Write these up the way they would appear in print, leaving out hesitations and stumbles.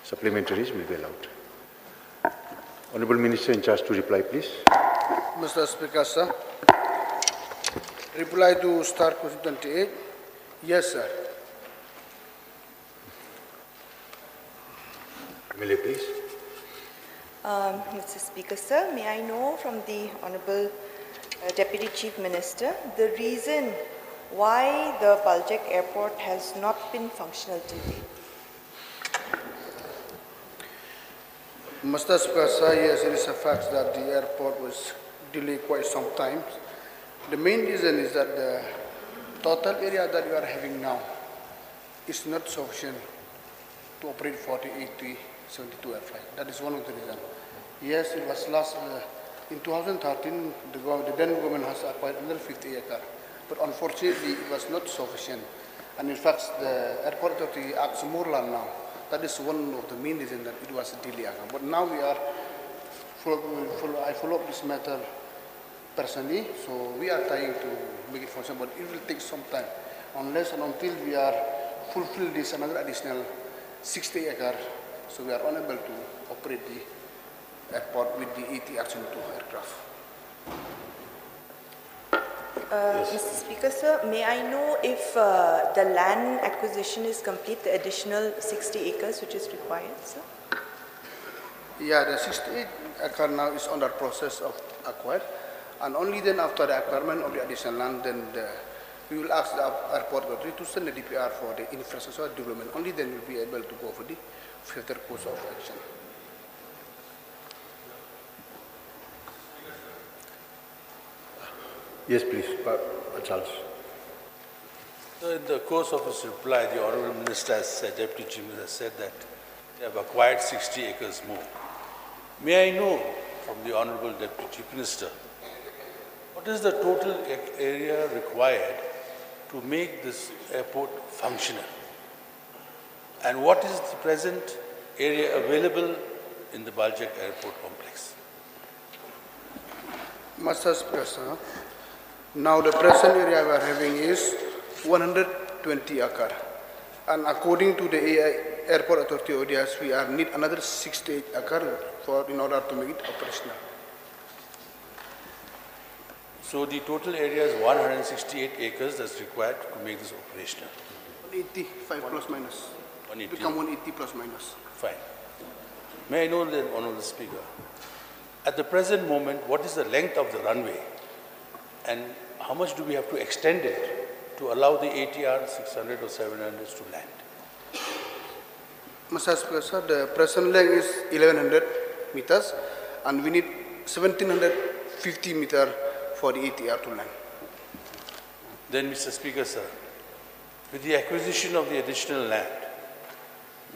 supplementaries will be allowed. Honorable Minister in charge to reply, please. Mr. Speaker, sir. Reply to star question 28. Yes, sir. MLA, please. Mr. Speaker, sir, may I know from the Honorable Deputy Chief Minister the reason why the Baljek Airport has not been functional till date? Mr. Speaker, sir, yes, it is a fact that the airport was delayed quite some time. The main reason is that the total area that we are having now is not sufficient to operate 40-80-72 air flight. That is one of the reasons. Yes, it was last, in 2013, the then government has acquired another 50 acres, but unfortunately it was not sufficient. And in fact, the airport authority acts more land now. That is one of the main reasons that it was a delay. But now we are, I follow up this matter personally, so we are trying to make it functional, but it will take some time, unless and until we are fulfill this another additional 60 acres, so we are unable to operate the airport with the 80 Action 2 aircraft. Yes. Mr. Speaker, sir, may I know if the land acquisition is complete, the additional 60 acres which is required, sir? Yeah, the 68 acre now is under process of acquired, and only then after the acquirement of the additional land, then we will ask the airport authority to send the DPR for the infrastructure development. Only then we will be able to go for the further course of action. Yes, please. Charles. So in the course of his reply, the Honourable Minister has said, Deputy Chief Minister has said that they have acquired 60 acres more. May I know from the Honourable Deputy Chief Minister, what is the total area required to make this airport functional? And what is the present area available in the Baljek Airport complex? Mr. Speaker, now the present area we are having is 120 acre, and according to the airport authority ODS, we are need another 68 acre in order to make it operational. So the total area is 168 acres that's required to make this operational. 185 plus minus. 180. Become 180 plus minus. Fine. May I know then, Honourable Speaker, at the present moment, what is the length of the runway and how much do we have to extend it to allow the ATR 600 or 700s to land? Mr. Speaker, sir, the present length is 1100 meters and we need 1750 meters for the ATR to land. Then, Mr. Speaker, sir, with the acquisition of the additional land,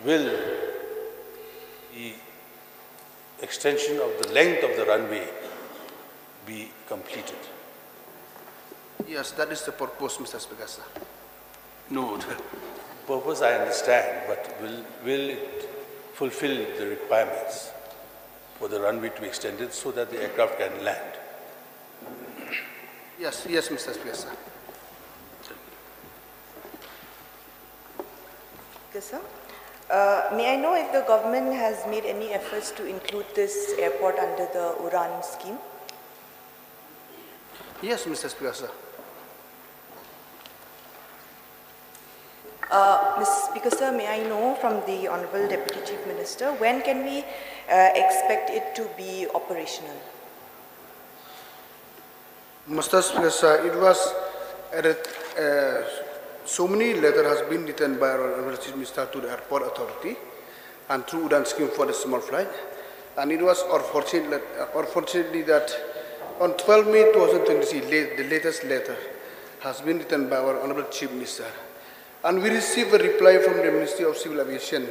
will the extension of the length of the runway be completed? Yes, that is the purpose, Mr. Speaker, sir. No, the purpose I understand, but will it fulfill the requirements for the runway to be extended so that the aircraft can land? Yes, yes, Mr. Speaker, sir. Yes, sir. May I know if the government has made any efforts to include this airport under the URAN scheme? Yes, Mr. Speaker, sir. Mr. Speaker, sir, may I know from the Honourable Deputy Chief Minister, when can we expect it to be operational? Mr. Speaker, sir, it was so many letters has been written by our Honourable Chief Minister to the airport authority and through UDAN scheme for the small flight. And it was unfortunately that on 12 May 2023, the latest letter has been written by our Honourable Chief Minister. And we received a reply from the Ministry of Civil Aviation.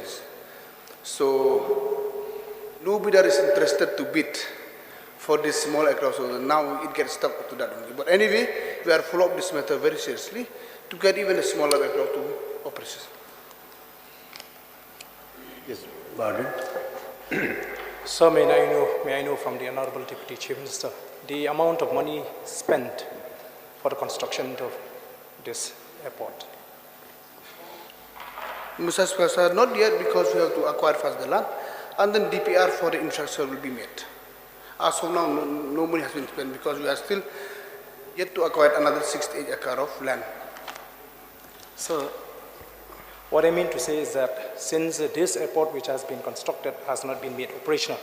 So no bidder is interested to bid for this small aircraft, so now it gets stuck to that only. But anyway, we are follow up this matter very seriously to get even a smaller aircraft to operation. Yes, Barden. Sir, may I know from the Honourable Deputy Chief Minister the amount of money spent for the construction of this airport? Mr. Speaker, sir, not yet, because we have to acquire first the land, and then DPR for the infrastructure will be made. As of now, no money has been spent because we are still yet to acquire another 6 to 8 acres of land. So, what I mean to say is that since this airport which has been constructed has not been made operational,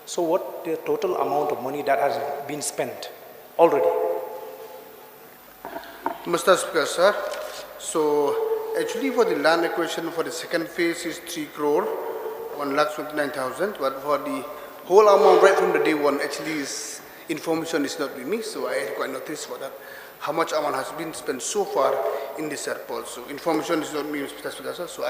so what the total amount of money that has been spent already? Mr. Speaker, sir, so actually for the land acquisition for the second phase is 3 crore, 1,29,000, but for the whole amount right from the day one, actually is information is not with me, so I had quite noticed for that. How much amount has been spent so far in this airport. So information is not me, Mr. Speaker, sir. So